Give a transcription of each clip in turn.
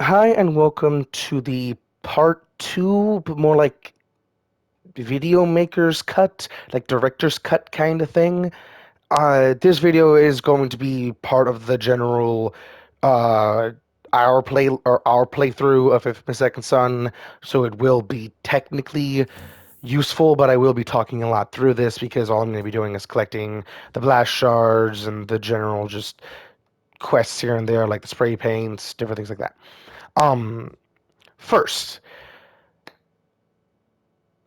Hi and welcome to the part two, but more like video maker's cut, like director's cut kind of thing. This video is going to be part of the general uh, our playthrough of Infamous Second Son, so it will be technically useful, but I will be talking a lot through this because all I'm going to be doing is collecting the blast shards and the general just quests here and there, like the spray paints, different things like that. Um, First,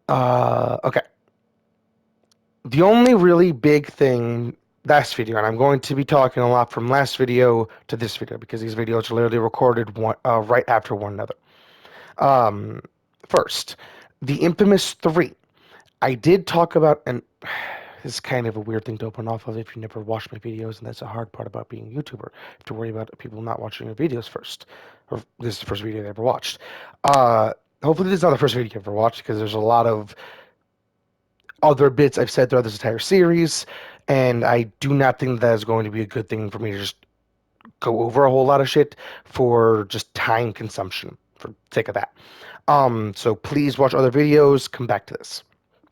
okay. The only really big thing last video, and I'm going to be talking a lot from last video to this video because these videos are literally recorded right after one another. Um, First, the infamous 3. I did talk about, and this is kind of a weird thing to open off of if you never watched my videos, and that's a hard part about being a YouTuber. You have to worry about people not watching your videos first. Or this is the first video they ever watched. Uh, Hopefully this is not the first video you ever watched because there's a lot of other bits I've said throughout this entire series, and I do not think that is going to be a good thing for me to just go over a whole lot of shit for just time consumption for the sake of that. So please watch other videos, come back to this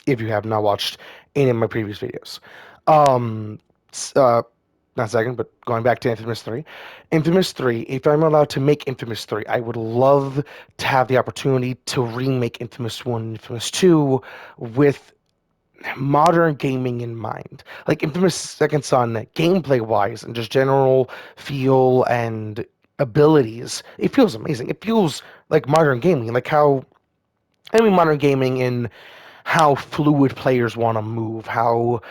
if you have not watched any of my previous videos. Um, Not second, but going back to Infamous 3. Infamous 3, if I'm allowed to make Infamous 3, I would love to have the opportunity to remake Infamous 1, Infamous 2 with modern gaming in mind. Like Infamous Second Son, gameplay wise and just general feel and abilities, it feels amazing. It feels like modern gaming, like how I mean modern gaming in how fluid players want to move, how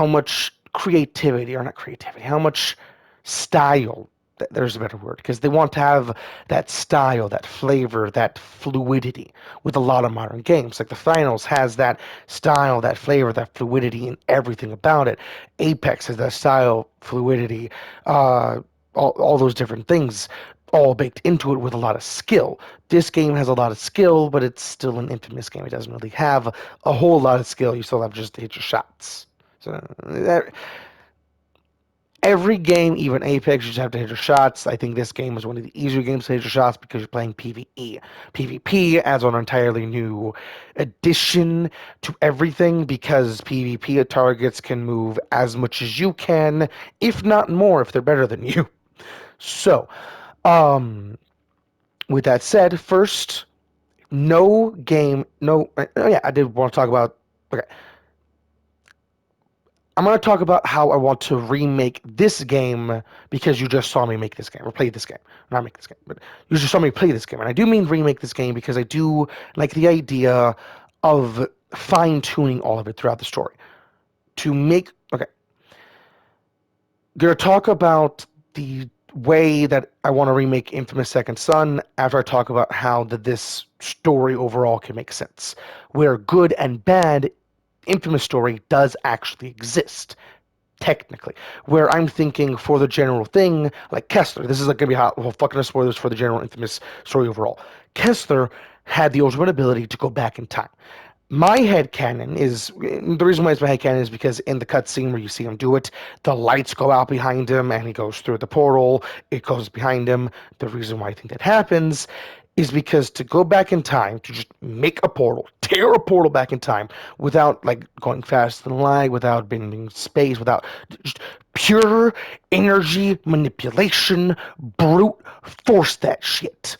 much creativity, or not creativity, how much style, there's a better word, because they want to have that style, that flavor, that fluidity with a lot of modern games. Like the Finals has that style, that flavor, that fluidity in everything about it. Apex has that style, fluidity, uh, all those different things all baked into it with a lot of skill. This game has a lot of skill, but it's still an Infamous game. It doesn't really have a whole lot of skill. You still have just to hit your shots. So every game, even Apex, you just have to hit your shots. I think this game is one of the easier games to hit your shots because you're playing PvE. PvP adds an entirely new addition to everything because PvP targets can move as much as you can, if not more, if they're better than you. So, um, with that said, first, no game, no. Oh yeah, I did want to talk about. Okay, I'm going to talk about how I want to remake this game because you just saw me make this game or play this game. Not make this game, but you just saw me play this game. And I do mean remake this game because I do like the idea of fine tuning all of it throughout the story. To make. Okay. Going to talk about the way that I want to remake Infamous Second Son after I talk about how this story overall can make sense. Where good and bad Infamous story does actually exist technically. Where I'm thinking for the general thing, like Kessler, this is like gonna be hot, well, fucking spoilers for the general Infamous story overall. Kessler had the ultimate ability to go back in time. My headcanon is the reason why it's my headcanon is because in the cutscene where you see him do it, the lights go out behind him and he goes through the portal, it goes behind him. The reason why I think that happens is because to go back in time, to just make a portal, tear a portal back in time without like going faster than light, without bending space, without just pure energy manipulation, brute force that shit.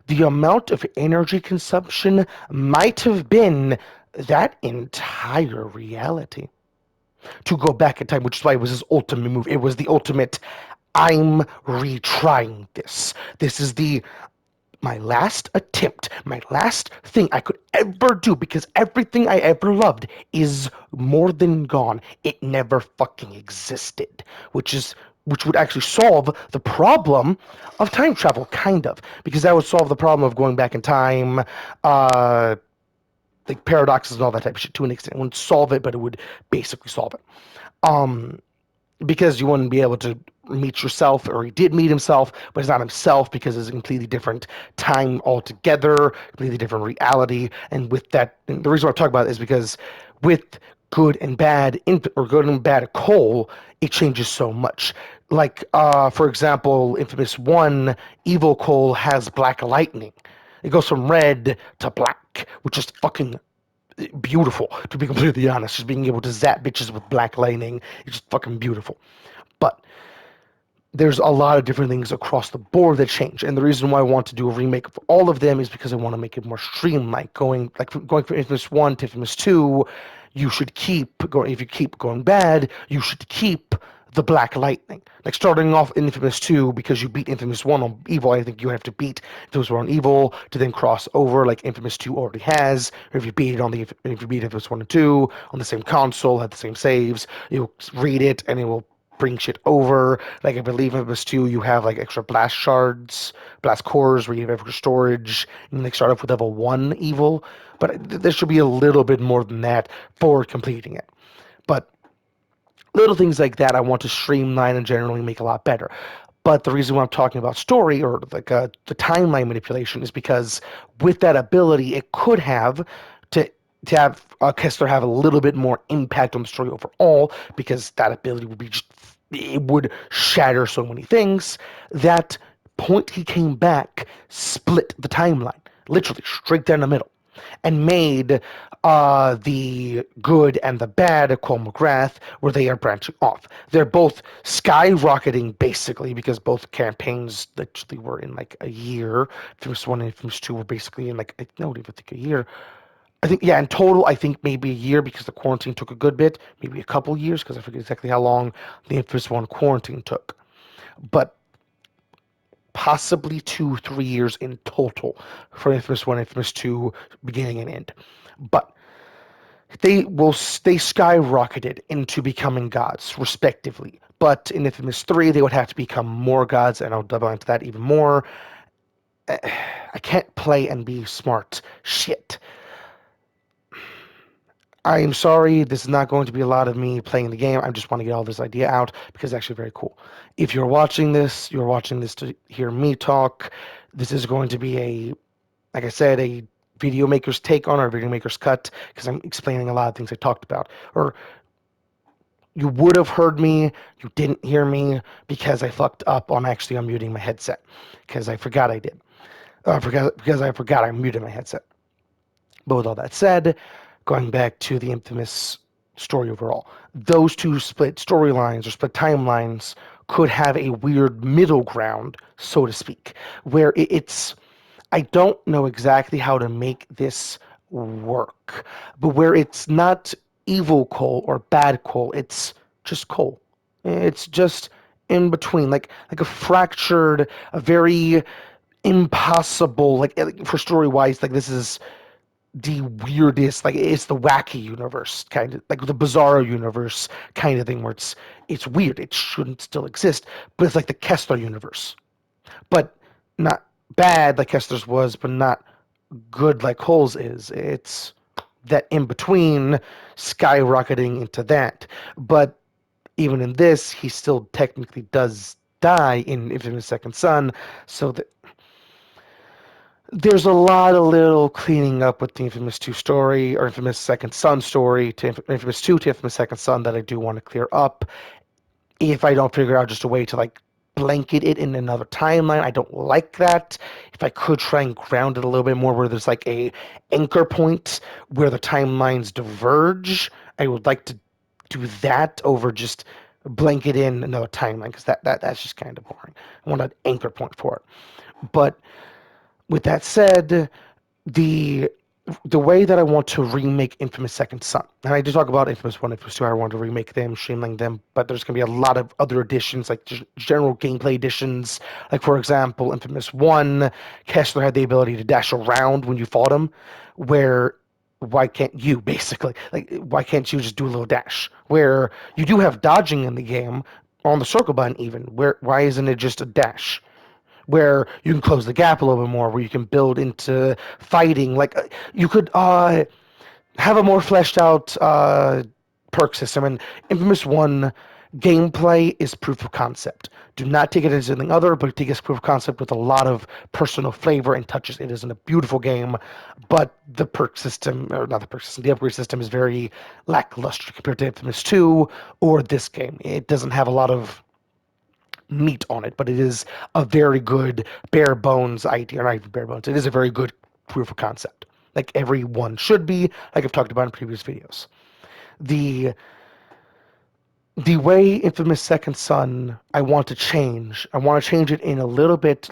The amount of energy consumption might have been that entire reality. To go back in time, which is why it was his ultimate move. It was the ultimate, I'm retrying this. This is my last attempt, my last thing I could ever do because everything I ever loved is more than gone. It never fucking existed, which would actually solve the problem of time travel, kind of, because that would solve the problem of going back in time, uh, like paradoxes and all that type of shit to an extent. It wouldn't solve it, but it would basically solve it. Um, because you wouldn't be able to meet yourself, or he did meet himself, but it's not himself because it's a completely different time altogether, completely different reality. And with that, and the reason I talk about it is because with good and bad or good and bad coal, it changes so much. Like, for example, Infamous 1, Evil Cole has black lightning. It goes from red to black, which is fucking beautiful, to be completely honest. Just being able to zap bitches with black lightning is just fucking beautiful. But there's a lot of different things across the board that change, and the reason why I want to do a remake of all of them is because I want to make it more streamlined. Going from Infamous 1 to Infamous 2, you should keep going. If you keep going bad, you should keep the Black Lightning. Like starting off in Infamous 2, because you beat Infamous 1 on Evil, I think you have to beat Infamous 1 on Evil to then cross over like Infamous 2 already has. Or if you beat Infamous 1 and 2 on the same console, have the same saves, you'll read it and it will bring shit over. Like I believe in Infamous 2, you have like extra blast shards, blast cores where you have extra storage, and like start off with level 1 Evil. But there should be a little bit more than that for completing it. But little things like that I want to streamline and generally make a lot better. But the reason why I'm talking about story or like the timeline manipulation is because with that ability, it could have to have Kessler have a little bit more impact on the story overall, because that ability would be just, it would shatter so many things. That point he came back split the timeline, literally straight down the middle, and made the good and the bad Cole McGrath, where they are branching off. They're both skyrocketing, basically, because both campaigns literally were in like a year. Infamous 1 and Infamous 2 were basically in like, I don't even think a year. I think, yeah, in total, I think maybe a year, because the quarantine took a good bit, maybe a couple years, because I forget exactly how long the Infamous 1 quarantine took. But possibly 2, 3 years in total for Infamous 1, Infamous 2, beginning and end. But they skyrocketed into becoming gods, respectively. But in Infamous 3, they would have to become more gods, and I'll double into that even more. I can't play and be smart. Shit. I am sorry, this is not going to be a lot of me playing the game. I just want to get all this idea out because it's actually very cool. If you're watching this to hear me talk. This is going to be like I said, a video maker's take on our video maker's cut, because I'm explaining a lot of things I talked about. Or you would have heard me, you didn't hear me because I fucked up on actually unmuting my headset, because I forgot I did. Because I forgot I muted my headset. But with all that said, going back to the Infamous story overall, those two split storylines or split timelines could have a weird middle ground, so to speak, where it's. I don't know exactly how to make this work, but where it's not evil Cole or bad Cole, it's just Cole. It's just in between, like a fractured, a very impossible, like for story wise, like this is the weirdest, like it's the wacky universe kind of, like the bizarro universe kind of thing, where it's weird, it shouldn't still exist, but it's like the Kessler universe, but not bad like Kessler's was, but not good like Cole's is. It's that in between, skyrocketing into that. But even in this, he still technically does die in Infamous Second Son, so that there's a lot of little cleaning up with the Infamous 2 story, or Infamous Second Son story, to Infamous 2 to Infamous Second Son, that I do want to clear up. If I don't figure out just a way to like blanket it in another timeline, I don't like that. If I could try and ground it a little bit more, where there's like a anchor point where the timelines diverge, I would like to do that over just blanket in another timeline, because that's just kind of boring. I want an anchor point for it. But with that said, the the way that I want to remake Infamous Second Son, and I did talk about Infamous 1, Infamous 2, I want to remake them, streamline them, but there's going to be a lot of other additions, like just general gameplay additions. Like, for example, Infamous 1, Kessler had the ability to dash around when you fought him, where why can't you, basically? Like, why can't you just do a little dash? Where you do have dodging in the game, on the circle button even, why isn't it just a dash? Where you can close the gap a little bit more, where you can build into fighting. Like you could have a more fleshed out perk system. And Infamous 1 gameplay is proof of concept. Do not take it as anything other, but take it as proof of concept with a lot of personal flavor and touches. It isn't a beautiful game, but the perk system, or not the perk system, the upgrade system is very lackluster compared to Infamous 2 or this game. It doesn't have a lot of meat on it, but it is a very good bare bones idea. Not even bare bones. It is a very good proof of concept. Like every one should be, like I've talked about in previous videos. The the way Infamous Second Son I want to change, I want to change it in a little bit.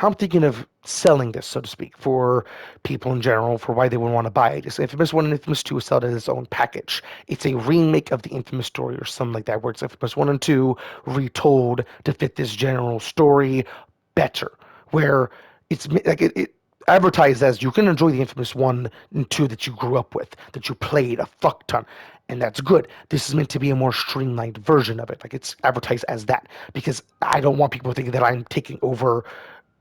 I'm thinking of selling this, so to speak, for people in general, for why they would want to buy it. It's Infamous 1 and Infamous 2 is sold as its own package. It's a remake of the Infamous story or something like that, where it's Infamous 1 and 2 retold to fit this general story better. Where it's like it advertised as you can enjoy the Infamous 1 and 2 that you grew up with, that you played a fuck ton. And that's good. This is meant to be a more streamlined version of it. Like it's advertised as that because I don't want people thinking that I'm taking over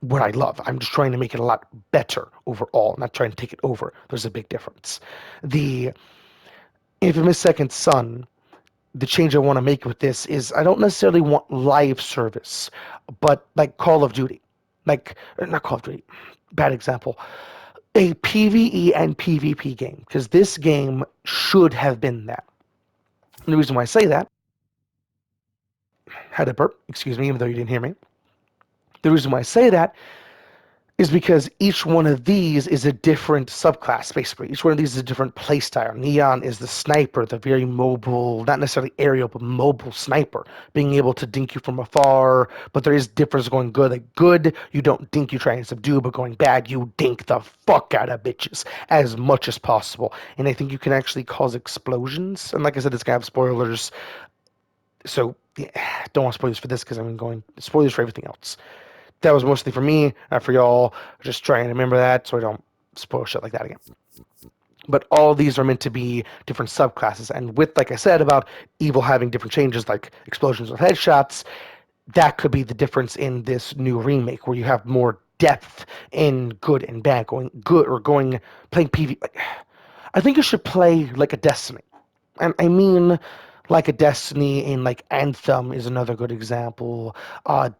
what I love. I'm just trying to make it a lot better overall, not trying to take it over. There's a big difference. The Infamous Second Son, the change I want to make with this is I don't necessarily want live service, but like Call of Duty. Like, not Call of Duty, bad example. A PvE and PvP game, because this game should have been that. And the reason why I say that, had a burp, excuse me, even though you didn't hear me. The reason why I say that is because each one of these is a different subclass, basically. Each one of these is a different playstyle. Neon is the sniper, the very mobile, not necessarily aerial, but mobile sniper, being able to dink you from afar, but there is difference going good. Like good, you don't dink, you try and subdue, but going bad, you dink the fuck out of bitches as much as possible. And I think you can actually cause explosions. And like I said, this guy have spoilers, so yeah, don't want spoilers for this because I'm going spoilers for everything else. That was mostly for me, not for y'all. Just trying to remember that so I don't spoil shit like that again. But all of these are meant to be different subclasses, and with, like I said, about evil having different changes like explosions with headshots, that could be the difference in this new remake, where you have more depth in good and bad, going good or going playing PV. I think you should play like a Destiny. And I mean, like a Destiny in like Anthem is another good example.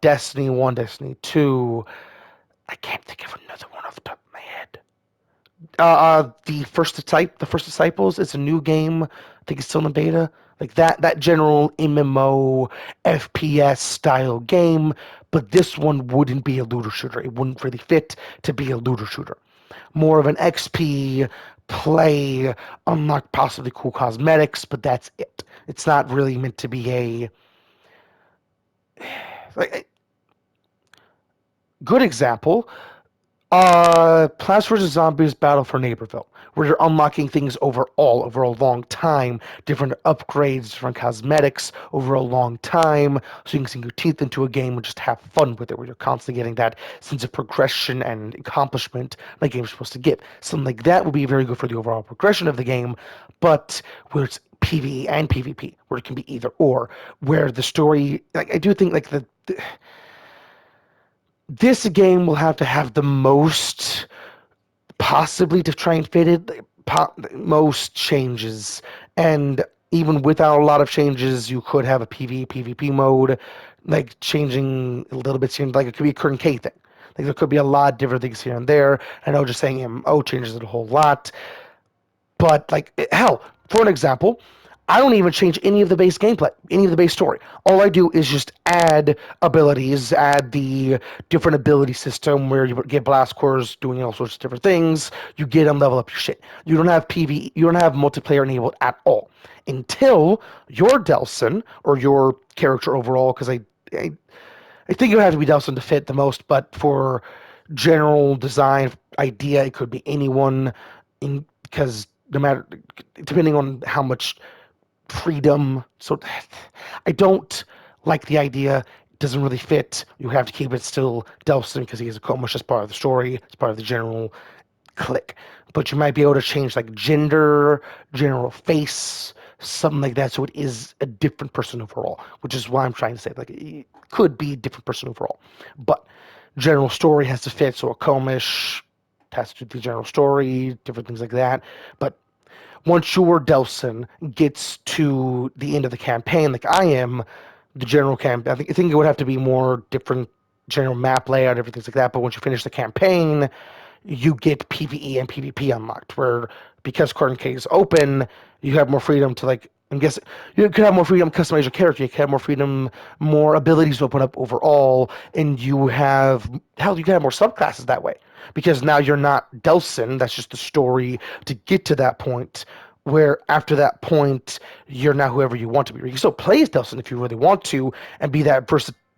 Destiny 1, Destiny 2. I can't think of another one off the top of my head. The First Disciples. It's a new game. I think it's still in beta. Like that general MMO FPS style game, but this one wouldn't be a looter shooter. It wouldn't really fit to be a looter shooter. More of an XP play, unlock possibly cool cosmetics, but that's it. It's not really meant to be a like a good example. Plants vs. Zombies Battle for Neighborville, where you're unlocking things overall over a long time, different upgrades, different cosmetics over a long time, so you can sink your teeth into a game and just have fun with it, where you're constantly getting that sense of progression and accomplishment the game's supposed to give. Something like that would be very good for the overall progression of the game, but where it's PvE and PvP, where it can be either or, where the story, like I do think like this game will have to have the most possibly to try and fit it most changes, and even without a lot of changes you could have a PvP mode, like changing a little bit, seemed like it could be a current K thing, like there could be a lot of different things here and there. I know just saying MMO changes it a whole lot, but like hell, for an example, I don't even change any of the base gameplay, any of the base story. All I do is just add abilities, add the different ability system where you get blast cores doing all sorts of different things. You get them, level up your shit. You don't have PvE, you don't have multiplayer enabled at all until your Delson or your character overall. Because I I think it would have to be Delson to fit the most, but for general design idea, it could be anyone. Because no matter, depending on how much freedom. So I don't like the idea. It doesn't really fit. You have to keep it still Delson because he is a Comish as part of the story, as part of the general click. But you might be able to change like gender, general face, something like that, so it is a different person overall. Which is why I'm trying to say like it could be a different person overall, but general story has to fit. So a Comish has to do the general story, different things like that. But once your Delson gets to the end of the campaign, like I am, the general camp, I think it would have to be more different general map layout, everything like that. But once you finish the campaign, you get PvE and PvP unlocked, where because Current K is open, you have more freedom to like I'm guessing you could have more freedom to customize your character. You could have more freedom, more abilities to open up overall, and you have hell. You can have more subclasses that way because now you're not Delsin. That's just the story to get to that point. Where after that point, you're now whoever you want to be. You can still play as Delsin if you really want to, and be that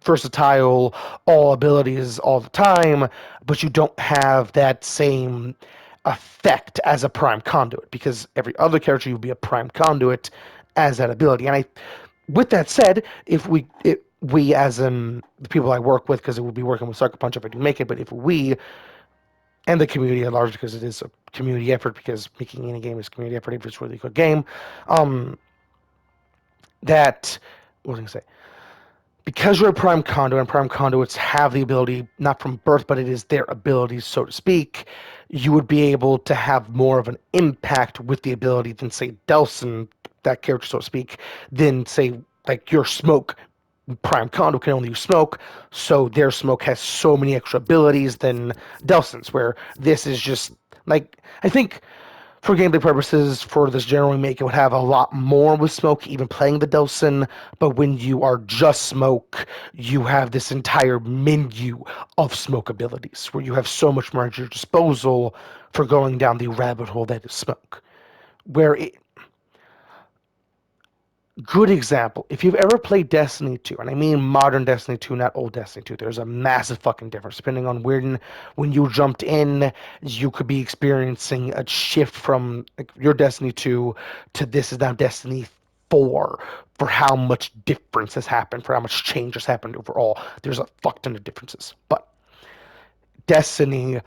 versatile, all abilities all the time. But you don't have that same effect as a prime conduit because every other character you'll be a prime conduit as that ability. And with that said, if we as in the people I work with, because it would be working with Sucker Punch if I do make it, but if we and the community at large, because it is a community effort, because making any game is a community effort if it's a really good game, um, that what was I gonna say? Because you're a prime conduit and prime conduits have the ability not from birth but it is their ability so to speak, you would be able to have more of an impact with the ability than say Delson, that character so to speak, than say like your smoke prime conduit can only use smoke, so their smoke has so many extra abilities than Delson's, where this is just like I think for gameplay purposes, for this general remake, it would have a lot more with Smoke, even playing the Delsin. But when you are just Smoke, you have this entire menu of Smoke abilities, where you have so much more at your disposal for going down the rabbit hole that is Smoke. Where it, good example, if you've ever played Destiny 2, and I mean modern Destiny 2, not old Destiny 2, there's a massive fucking difference. Depending on when you jumped in, you could be experiencing a shift from like, your Destiny 2 to this is now Destiny 4 for how much difference has happened, for how much change has happened overall. There's a fuck ton of differences. But Destiny,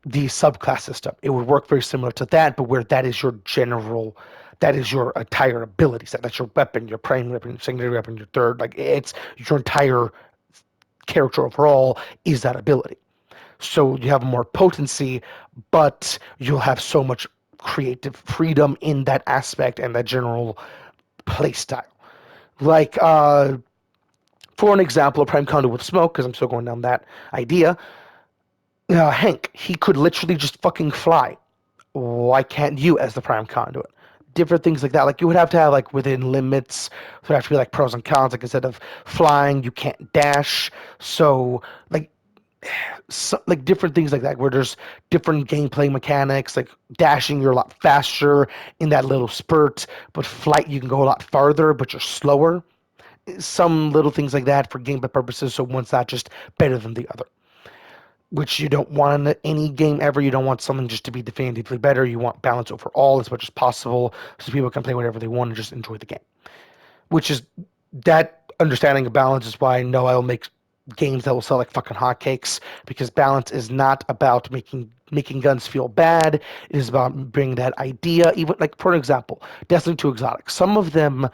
the subclass system, it would work very similar to that, but where that is your general, that is your entire ability set. That's your weapon, your primary weapon, your secondary weapon, your third. Like it's your entire character overall is that ability. So you have more potency, but you'll have so much creative freedom in that aspect and that general play style. Like, for an example, a Prime Conduit with Smoke, because I'm still going down that idea, Hank, he could literally just fucking fly. Why can't you as the prime conduit? Different things like that. Like you would have to have like within limits. So there have to be like pros and cons. Like instead of flying, you can't dash. So like like different things like that where there's different gameplay mechanics. Like dashing, you're a lot faster in that little spurt, but flight you can go a lot farther, but you're slower. Some little things like that for gameplay purposes. So one's not just better than the other, which you don't want in any game ever. You don't want something just to be definitively better. You want balance overall as much as possible so people can play whatever they want and just enjoy the game. Which is that understanding of balance is why I know I'll make games that will sell like fucking hotcakes because balance is not about making guns feel bad. It is about bringing that idea. Even like for an example, Destiny 2 exotics. Some of them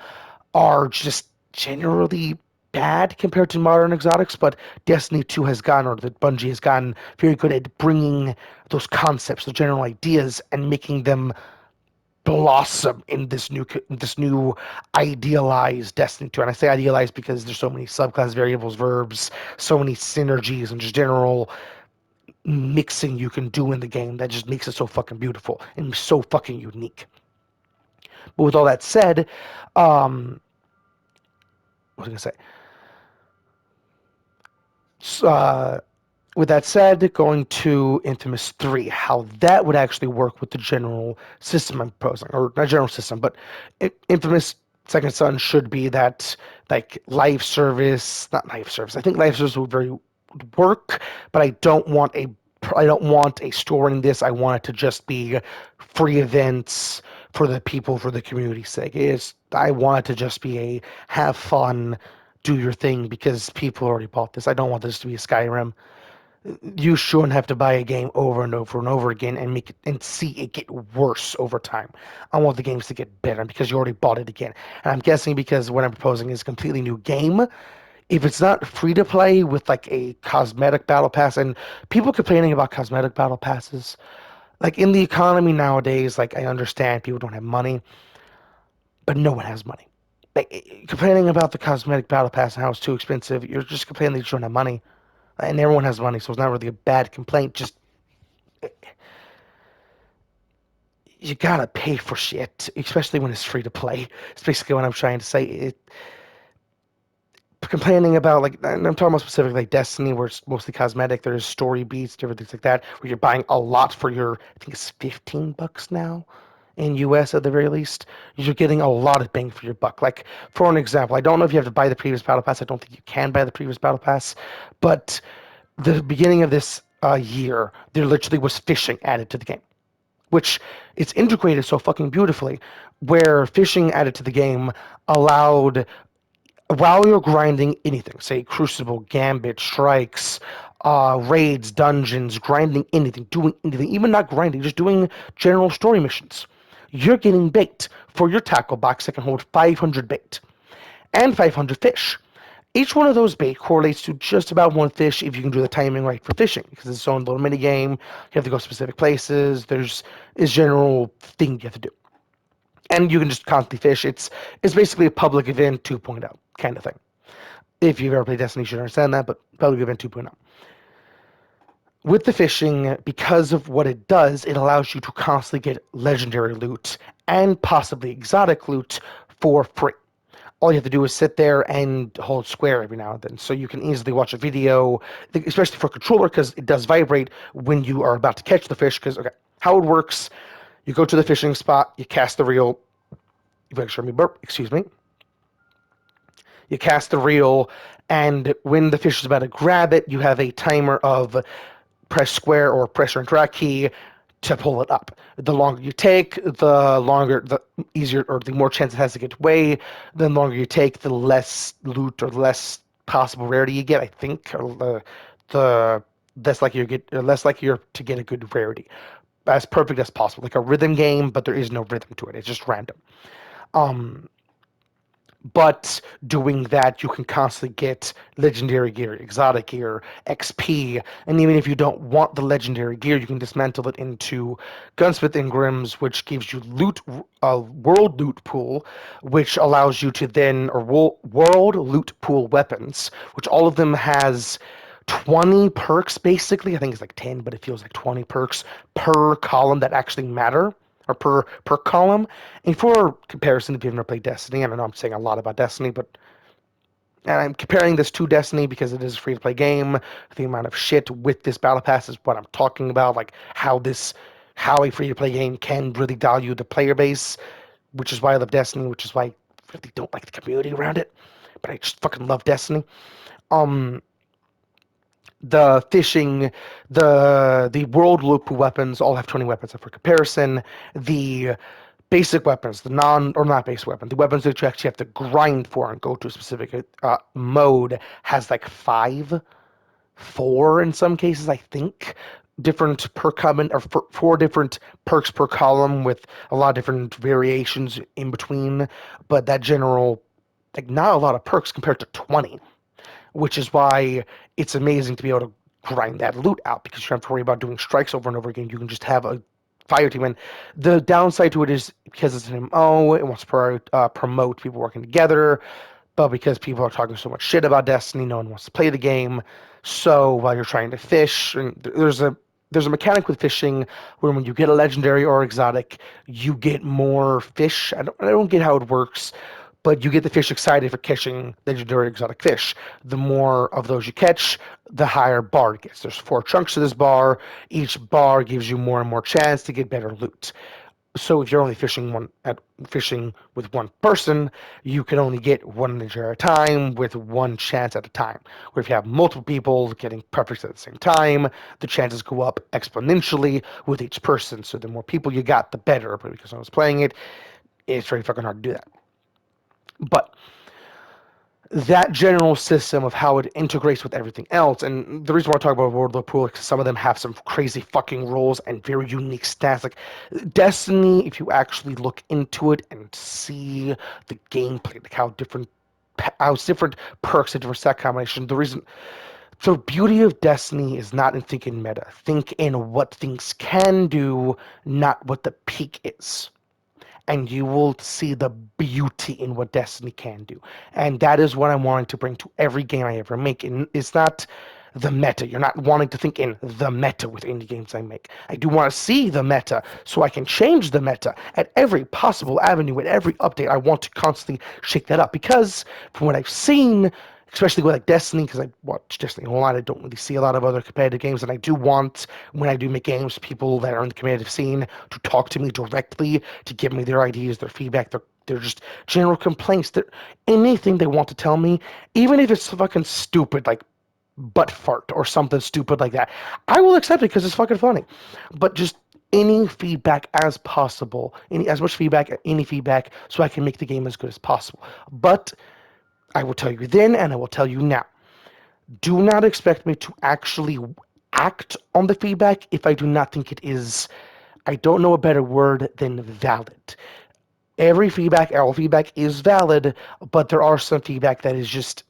are just generally bad compared to modern exotics, but Destiny 2 has gotten, or that Bungie has gotten, very good at bringing those concepts, the general ideas, and making them blossom in this new idealized Destiny 2. And I say idealized because there's so many subclass variables, verbs, so many synergies, and just general mixing you can do in the game that just makes it so fucking beautiful and so fucking unique. But with all that said, um, what was I gonna say? With that said, going to Infamous 3, how that would actually work with the general system I'm proposing, or not general system, but Infamous Second Son should be that like live service, not live service. I think live service would very work, but I don't want a store in this. I want it to just be free events for the people, for the community's sake. I want it to just be a have fun, do your thing because people already bought this. I don't want this to be a Skyrim. You shouldn't have to buy a game over and over and over again and make it and see it get worse over time. I want the games to get better because you already bought it again. And I'm guessing because what I'm proposing is a completely new game. If it's not free to play with like a cosmetic battle pass, and people complaining about cosmetic battle passes, like in the economy nowadays, like I understand people don't have money, but no one has money. Like, complaining about the cosmetic battle pass and how it's too expensive, you're just complaining that you don't have money and everyone has money, so it's not really a bad complaint. Just you gotta pay for shit, especially when it's free to play. It's basically what I'm trying to say. Complaining about, like, and I'm talking about specifically like Destiny, where it's mostly cosmetic. There's story beats, different things like that, where you're buying a lot for your, I think it's $15 now in US at the very least. You're getting a lot of bang for your buck. Like, for an example, I don't know if you have to buy the previous battle pass. I don't think you can buy the previous battle pass, but the beginning of this year, there literally was fishing added to the game, which it's integrated so fucking beautifully, where fishing added to the game allowed, while you're grinding anything, say Crucible, Gambit, Strikes, raids, dungeons, grinding anything, doing anything, even not grinding, just doing general story missions, you're getting bait for your tackle box that can hold 500 bait and 500 fish. Each one of those bait correlates to just about one fish if you can do the timing right for fishing, because it's its own little mini game. You have to go specific places. There's this general thing you have to do, and you can just constantly fish. It's basically a public event 2.0 kind of thing. If you've ever played Destiny, you should understand that, but public event 2.0. With the fishing, because of what it does, it allows you to constantly get legendary loot and possibly exotic loot for free. All you have to do is sit there and hold square every now and then. So you can easily watch a video, especially for controller, because it does vibrate when you are about to catch the fish. Because, okay, how it works, you go to the fishing spot, you cast the reel, you make sure me burp, excuse me. You cast the reel, and when the fish is about to grab it, you have a timer of press square or press your interact key to pull it up. The longer you take, the easier or the more chance it has to get away. The longer you take, the less loot or less possible rarity you get, I think, or the less likely you're to get a good rarity. As perfect as possible, like a rhythm game, but there is no rhythm to it. It's just random. Um, but doing that, you can constantly get legendary gear, exotic gear, XP, and even if you don't want the legendary gear, you can dismantle it into Gunsmith Ingrams, which gives you loot, a world loot pool, which allows you to then, or world loot pool weapons, which all of them has 20 perks basically. I think it's like 10, but it feels like 20 perks per column that actually matter, or per column. And for comparison, if you've never played Destiny, I don't know, I'm saying a lot about Destiny, but and I'm comparing this to Destiny because it is a free to play game. The amount of shit with this battle pass is what I'm talking about, like how a free to play game can really value the player base, which is why I love Destiny, which is why I really don't like the community around it. But I just fucking love Destiny. Um the fishing, the world loop weapons all have 20 weapons. And for comparison, the basic weapons, the non or not basic weapon, the weapons that you actually have to grind for and go to a specific mode has like four in some cases, I think, different per column, or four different perks per column with a lot of different variations in between. But that general, like, not a lot of perks compared to 20, which is why it's amazing to be able to grind that loot out, because you don't have to worry about doing strikes over and over again. You can just have a fire team. And the downside to it is because it's an MMO, it wants to promote people working together, but because people are talking so much shit about Destiny, no one wants to play the game. So while you're trying to fish, and there's a mechanic with fishing where when you get a legendary or exotic, you get more fish. I don't get how it works, but you get the fish excited for catching legendary exotic fish. The more of those you catch, the higher bar it gets. There's 4 chunks to this bar. Each bar gives you more and more chance to get better loot. So if you're only fishing with one person, you can only get one legendary at a time with one chance at a time. Where if you have multiple people getting perfects at the same time, the chances go up exponentially with each person. So the more people you got, the better. But because I was playing it, it's very fucking hard to do that. But that general system of how it integrates with everything else, and the reason why I talk about World of Pool is because some of them have some crazy fucking rules and very unique stats. Like Destiny, if you actually look into it and see the gameplay, like how different perks and different stat combinations. The beauty of Destiny is not in thinking meta. Think in what things can do, not what the peak is, and you will see the beauty in what Destiny can do. And that is what I'm wanting to bring to every game I ever make. And it's not the meta. You're not wanting to think in the meta with indie games I make. I do want to see the meta so I can change the meta at every possible avenue, at every update. I want to constantly shake that up because from what I've seen, especially with like Destiny, because I watch Destiny a whole lot, I don't really see a lot of other competitive games, and I do want, when I do make games, people that are in the competitive scene to talk to me directly, to give me their ideas, their feedback, their just general complaints, anything they want to tell me, even if it's fucking stupid, like butt fart or something stupid like that. I will accept it because it's fucking funny. But just any feedback as possible, as much feedback, any feedback, so I can make the game as good as possible. But I will tell you then, and I will tell you now. Do not expect me to actually act on the feedback if I do not think it is, I don't know a better word than valid. All feedback is valid, but there are some feedback that is just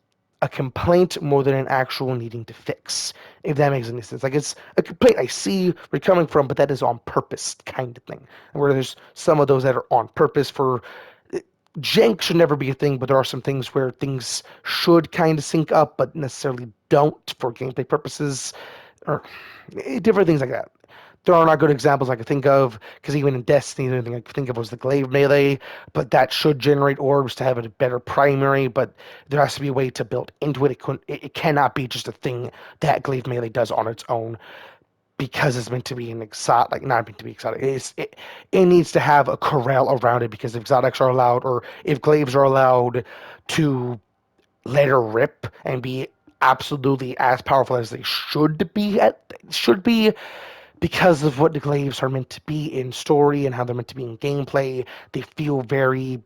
a complaint more than an actual needing to fix, if that makes any sense. Like, it's a complaint, I see where you're coming from, but that is on purpose kind of thing. Where there's some of those that are on purpose for, jank should never be a thing, but there are some things where things should kind of sync up, but necessarily don't for gameplay purposes, or different things like that. There are not good examples I could think of, because even in Destiny, the only thing I could think of was the glaive melee, but that should generate orbs to have a better primary, but there has to be a way to build into it. It cannot be just a thing that glaive melee does on its own, because it's meant to be an exotic, like not meant to be exotic. It needs to have a corral around it, because if exotics are allowed, or if glaives are allowed to let her rip and be absolutely as powerful as they should be, because of what the glaives are meant to be in story and how they're meant to be in gameplay, they feel very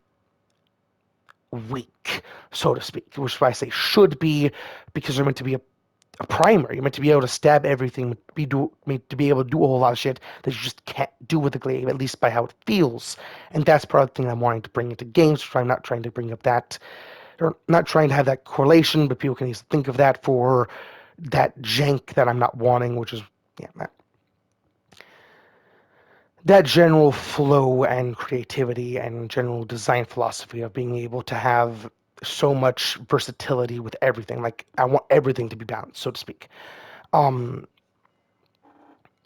weak, so to speak. Which is why I say should be, because they're meant to be a primary. You're meant to be able to stab everything, to be able to do a whole lot of shit that you just can't do with the glaive, at least by how it feels. And that's part of the thing I'm wanting to bring into games, which I'm not trying to bring up that, or not trying to have that correlation, but people can easily think of that for that jank that I'm not wanting, which is, yeah, that general flow and creativity and general design philosophy of being able to have so much versatility with everything. Like, I want everything to be balanced, so to speak. Um,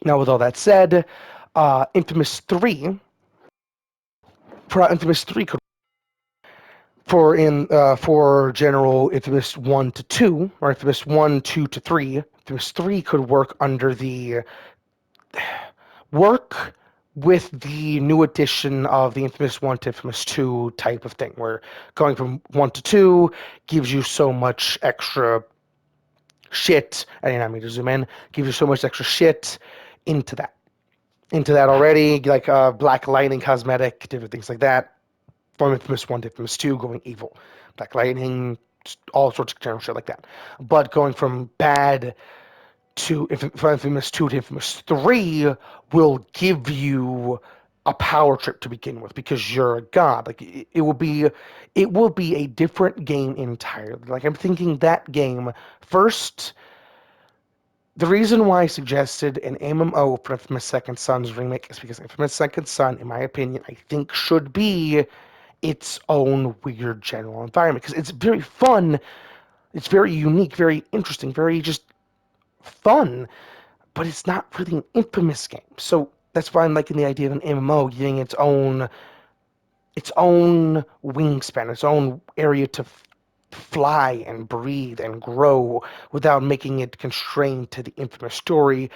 Now, with all that said, Infamous 3, Infamous 3 could, for general Infamous 1 to 2, or Infamous 1, 2 to 3, Infamous 3 could work with the new addition of the Infamous 1 to Infamous 2 type of thing, where going from 1 to 2 gives you so much extra shit. I didn't mean to zoom in. Gives you so much extra shit into that. Already, like Black Lightning cosmetic, different things like that. From Infamous 1 to Infamous 2, going evil. Black Lightning, all sorts of general shit like that. But going from bad from Infamous 2 to Infamous 3 will give you a power trip to begin with, because you're a god. Like, it will be a different game entirely. Like, I'm thinking that game first. The reason why I suggested an MMO for Infamous Second Son's remake is because Infamous Second Son, in my opinion, I think should be its own weird general environment, because it's very fun, it's very unique, very interesting, very just fun, but it's not really an Infamous game. So that's why I'm liking the idea of an MMO getting its own wingspan, its own area to fly and breathe and grow without making it constrained to the Infamous story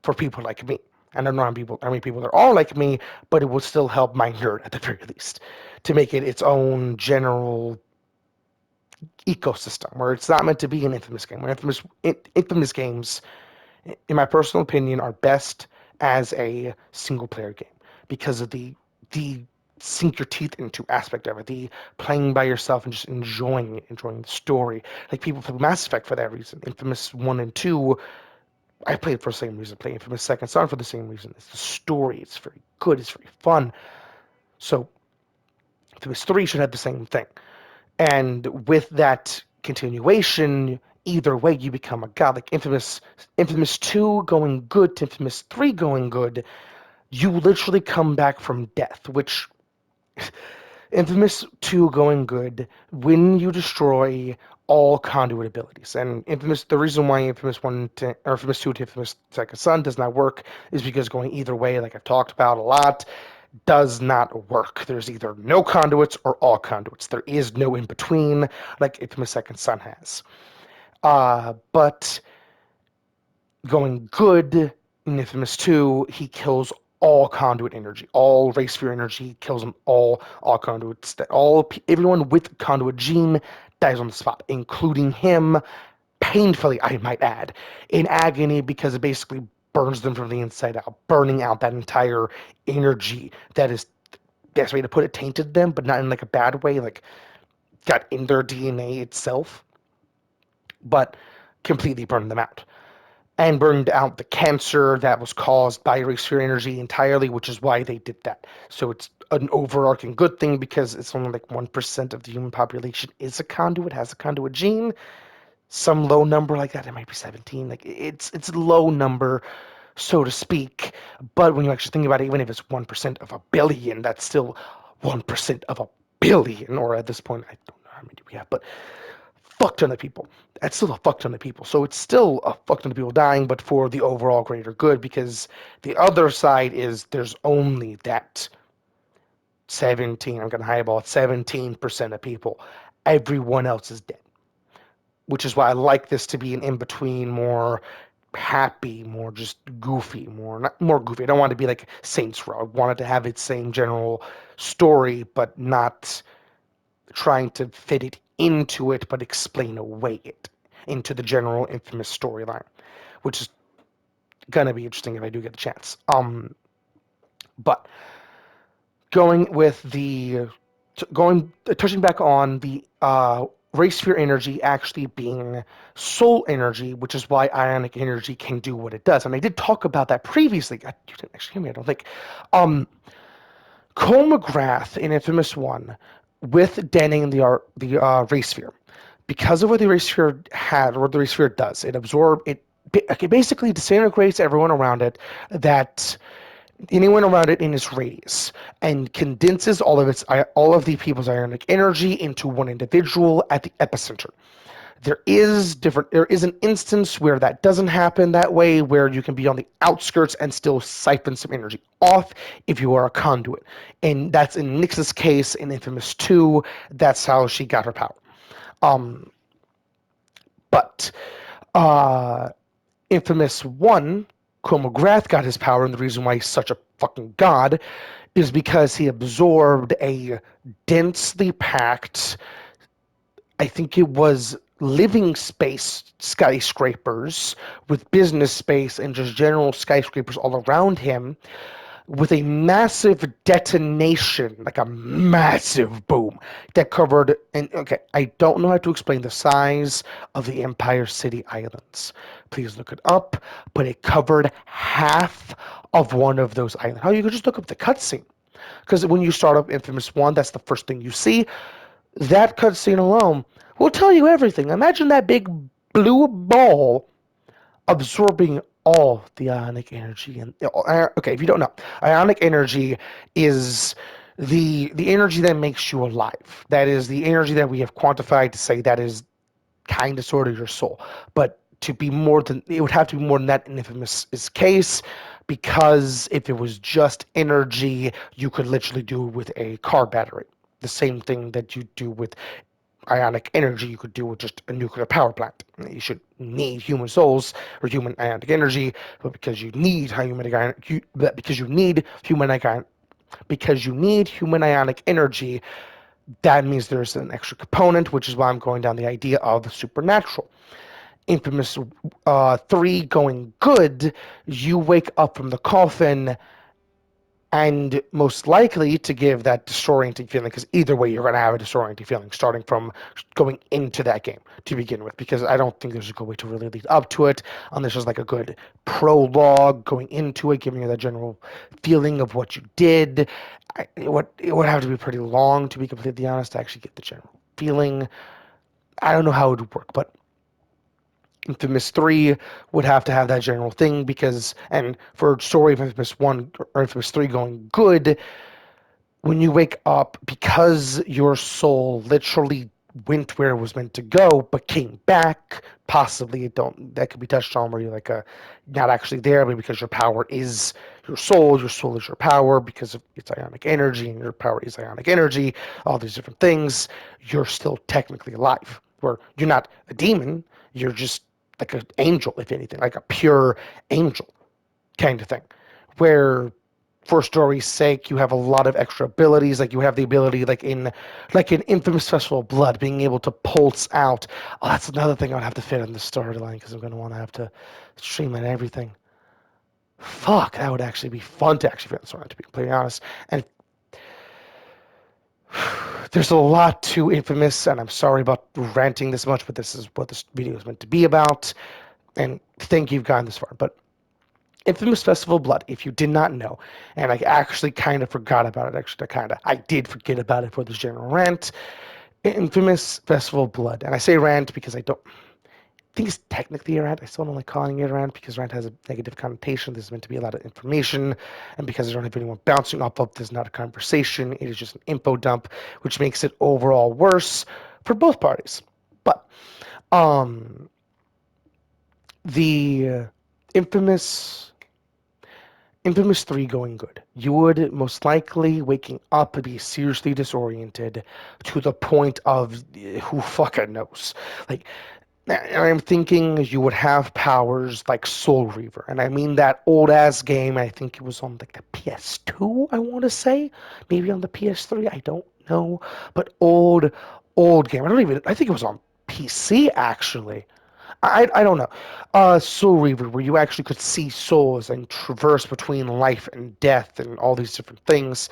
for people like me. And I don't know how many people there are like me, but it will still help my nerd at the very least to make it its own general ecosystem where it's not meant to be an Infamous game. Where Infamous games, in my personal opinion, are best as a single player game, because of the sink your teeth into aspect of it, the playing by yourself and just enjoying the story. Like, people play Mass Effect for that reason. Infamous 1 and 2, I played for the same reason. Playing Infamous Second Son for the same reason. It's the story. It's very good. It's very fun. So Infamous 3 should have the same thing. And with that continuation, either way, you become a god. Like, Infamous 2 going good to Infamous 3 going good, you literally come back from death, which Infamous 2 going good, when you destroy all conduit abilities. And the reason why Infamous 1 to, or Infamous 2 to Infamous Second Son does not work is because going either way, like I've talked about a lot, does not work. There's either no conduits or all conduits. There is no in between, like Infamous Second Son has. But going good in Infamous 2, he kills all conduit energy, all race sphere energy, kills them all conduits. That everyone with conduit gene dies on the spot, including him, painfully, I might add, in agony because it basically burns them from the inside out, burning out that entire energy that is the best way to put it, tainted them, but not in like a bad way, like got in their DNA itself, but completely burned them out. And burned out the cancer that was caused by race sphere energy entirely, which is why they did that. So it's an overarching good thing because it's only like 1% of the human population is a conduit, has a conduit gene. Some low number like that, it might be 17. Like it's a low number, so to speak. But when you actually think about it, even if it's 1% of a billion, that's still 1% of a billion, or at this point, I don't know how many we have, but fuck ton of people. That's still a fuck ton of people. So it's still a fuck ton of people dying, but for the overall greater good, because the other side is there's only that 17, I'm going to highball it, 17% of people. Everyone else is dead. Which is why I like this to be an in-between, more happy, more just goofy, not more goofy. I don't want it to be like Saints Row. I want it to have its same general story, but not trying to fit it into it, but explain away it into the general Infamous storyline, which is gonna be interesting if I do get a chance. But going with the touching back on the race sphere energy actually being soul energy, which is why ionic energy can do what it does. And I did talk about that previously. You didn't actually hear me, I don't think. Cole McGrath in Infamous 1 with Denning the race sphere. Because of what the race sphere had, or what the race sphere does, it basically disintegrates everyone around it, that anyone around it in its radius, and condenses all of the people's ionic energy into one individual at the epicenter. There is an instance where that doesn't happen that way, where you can be on the outskirts and still siphon some energy off if you are a conduit. And that's in Nyx's case in Infamous 2. That's how she got her power. Um, but uh, Infamous 1, Cole McGrath got his power, and the reason why he's such a fucking god is because he absorbed a densely packed, I think it was living space skyscrapers with business space and just general skyscrapers all around him, with a massive detonation, like a massive boom that covered. And okay, I don't know how to explain the size of the Empire City Islands. Please look it up, but it covered half of one of those islands. How you could just look up the cutscene, because when you start up Infamous 1, that's the first thing you see. That cutscene alone will tell you everything. Imagine that big blue ball absorbing all the ionic energy. And okay, if you don't know, ionic energy is the energy that makes you alive. That is the energy that we have quantified to say that is kind of sort of your soul. But to be more than, it would have to be more than that in Infamous's case, because if it was just energy, you could literally do with a car battery. The same thing that you do with ionic energy you could do with just a nuclear power plant. You should need human souls or human ionic energy, but because you need human ionic energy, that means there's an extra component, which is why I'm going down the idea of the supernatural. Infamous 3 going good, you wake up from the coffin, and most likely to give that disorienting feeling, because either way you're going to have a disorienting feeling starting from going into that game to begin with, because I don't think there's a good way to really lead up to it unless there's like a good prologue going into it, giving you that general feeling of what you did. It would have to be pretty long, to be completely honest, to actually get the general feeling. I don't know how it would work, but Infamous 3 would have to have that general thing, because, and for story of Infamous 1 or Infamous 3 going good, when you wake up, because your soul literally went where it was meant to go, but came back. Possibly it don't. That could be touched on where you're like not actually there, but because your power is your soul is your power because of its ionic energy, and your power is ionic energy. All these different things, you're still technically alive. Where you're not a demon, you're just like an angel, if anything, like a pure angel kind of thing. Where for story's sake, you have a lot of extra abilities. Like you have the ability, like in Infamous Festival of Blood, being able to pulse out. Oh, that's another thing I'd have to fit in the storyline because I'm going to want to have to streamline everything. Fuck, that would actually be fun to actually fit in the storyline, to be completely honest. And there's a lot to Infamous, and I'm sorry about ranting this much, but this is what this video is meant to be about. And thank you, you've gotten this far. But Infamous Festival of Blood, if you did not know, and I actually kind of forgot about it, I did forget about it for this general rant. Infamous Festival of Blood, and I say rant because I don't think it's technically a rant. I still don't like calling it a rant because rant has a negative connotation. This is meant to be a lot of information, and because I don't have anyone bouncing off of this, is not a conversation. It is just an info dump, which makes it overall worse for both parties. But the infamous Infamous 3 going good. You would most likely waking up be seriously disoriented to the point of who fucking knows. Like, and I'm thinking you would have powers like Soul Reaver, and I mean that old ass game. I think it was on like the PS2. I want to say maybe on the PS3. I don't know, but old game. I don't even. I think it was on PC actually. I don't know. Soul Reaver, where you actually could see souls and traverse between life and death and all these different things.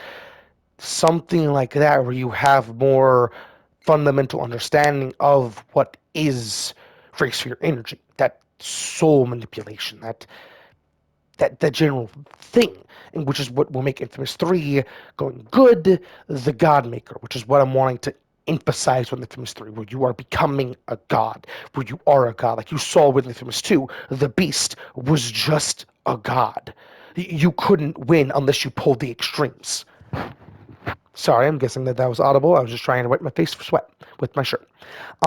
Something like that, where you have more fundamental understanding of what is race for your energy, that soul manipulation, that general thing, and which is what will make Infamous 3 going good, the God Maker, which is what I'm wanting to emphasize with Infamous 3, where you are becoming a god, where you are a god. Like you saw with Infamous 2, the Beast was just a god. You couldn't win unless you pulled the extremes. Sorry, I'm guessing that was audible. I was just trying to wipe my face for sweat with my shirt.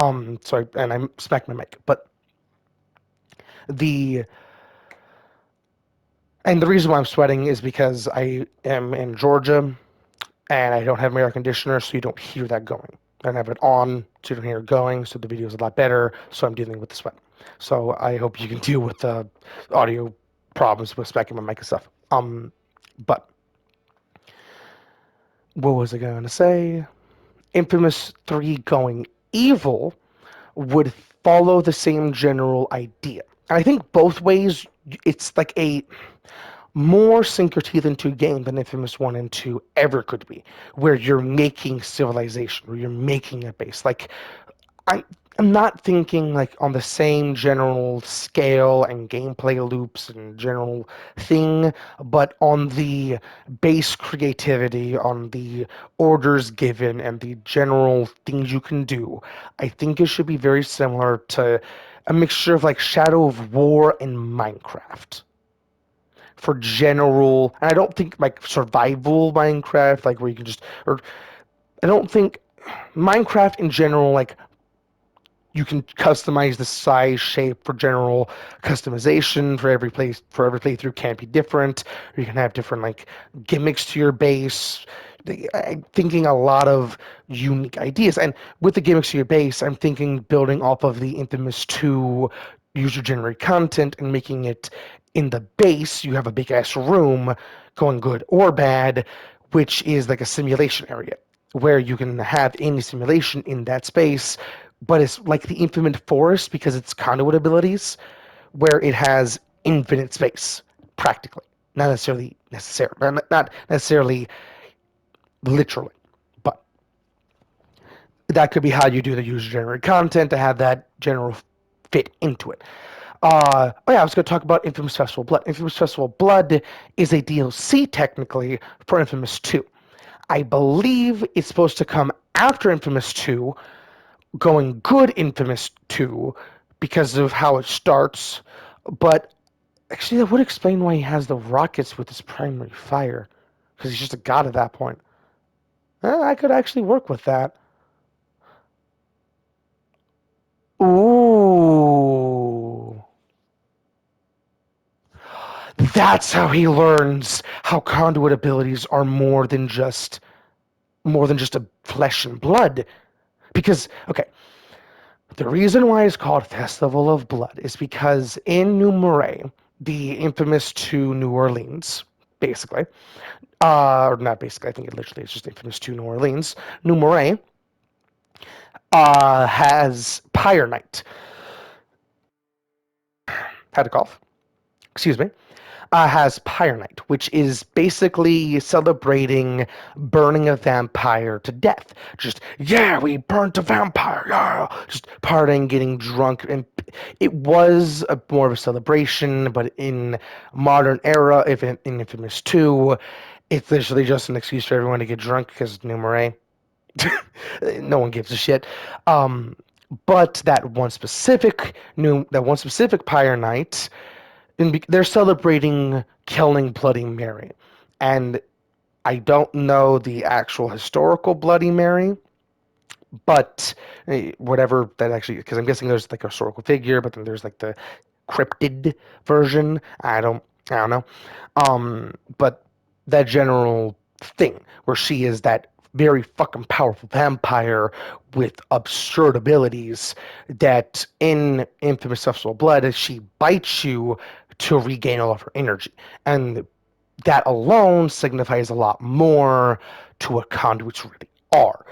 And I smacked my mic. But the and the reason why I'm sweating is because I am in Georgia and I don't have my air conditioner, so you don't hear that going. I don't have it on, so you don't hear it going, so the video is a lot better, so I'm dealing with the sweat. So I hope you can deal with the audio problems with smacking my mic and stuff. But what was I going to say? Infamous 3 going evil would follow the same general idea. And I think both ways, it's like a more sink your teeth into a game than Infamous 1 and 2 ever could be, where you're making civilization, where you're making a base. Like, I'm, I'm not thinking like on the same general scale and gameplay loops and general thing, but on the base creativity, on the orders given, and the general things you can do. I think it should be very similar to a mixture of like Shadow of War and Minecraft for general. And I don't think like survival Minecraft, like where you can just, or I don't think Minecraft in general, like you can customize the size, shape for general customization for every place. For every playthrough can be different. Or you can have different like gimmicks to your base. I'm thinking a lot of unique ideas, and with the gimmicks to your base, I'm thinking building off of the Infamous 2 user-generated content and making it in the base. You have a big ass room, going good or bad, which is like a simulation area where you can have any simulation in that space, but it's like the Infinite Forest because it's conduit abilities, where it has infinite space, practically. Not necessarily literally, but that could be how you do the user-generated content to have that general fit into it. Oh yeah, I was going to talk about Infamous Festival of Blood. Infamous Festival of Blood is a DLC technically for Infamous 2. I believe it's supposed to come after Infamous 2, going good Infamous 2 because of how it starts, but actually that would explain why he has the rockets with his primary fire, because he's just a god at that point. I could actually work with that. that's how he learns how conduit abilities are more than just a flesh and blood. Because, okay, the reason why it's called Festival of Blood is because in New Marais, the infamous to New Orleans, basically, or not basically, I think it literally is just infamous to New Orleans, New Marais has Pyre Night. Had a cough. Excuse me. Has Pyre Night, which is basically celebrating burning a vampire to death. Just, yeah, we burnt a vampire, yeah! Just partying, getting drunk, and it was more of a celebration, but in modern era, if in Infamous 2, it's literally just an excuse for everyone to get drunk because New Marais. No one gives a shit. Um, but that one specific Pyre Night, they're celebrating killing Bloody Mary, and I don't know the actual historical Bloody Mary, but whatever that actually, because I'm guessing there's like a historical figure, but then there's like the cryptid version. I don't know. But that general thing where she is that very fucking powerful vampire with absurd abilities that in Infamous Sexual Blood, she bites you to regain all of her energy. And that alone signifies a lot more to what conduits really are.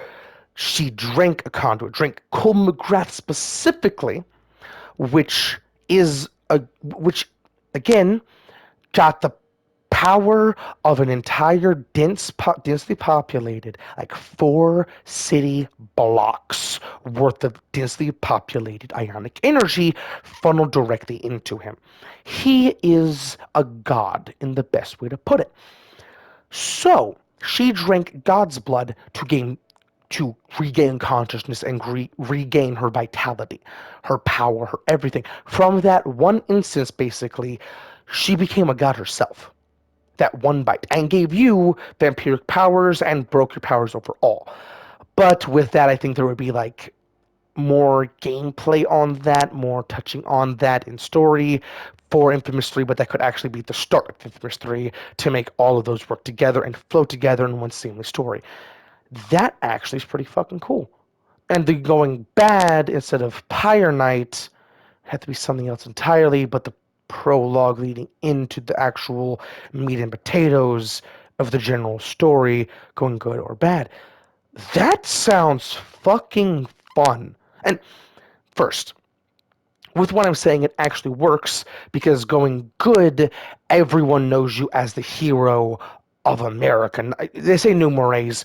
She drank a conduit, drank Cole McGrath specifically, which which again got the power of an entire densely populated, like 4 city blocks worth of densely populated ionic energy funneled directly into him. He is a god in the best way to put it. So she drank God's blood to regain consciousness and regain her vitality, her power, her everything. From that one instance, basically, she became a god herself. That one bite, and gave you vampiric powers and broke your powers overall. But with that, I think there would be like more gameplay on that, more touching on that in story for Infamous 3, but that could actually be the start of Infamous 3 to make all of those work together and flow together in one seamless story. That actually is pretty fucking cool. And the going bad instead of Pyre Night had to be something else entirely, but the prologue leading into the actual meat and potatoes of the general story going good or bad. That sounds fucking fun. And first, with what I'm saying, it actually works because going good, everyone knows you as the hero of America. They say New Morays,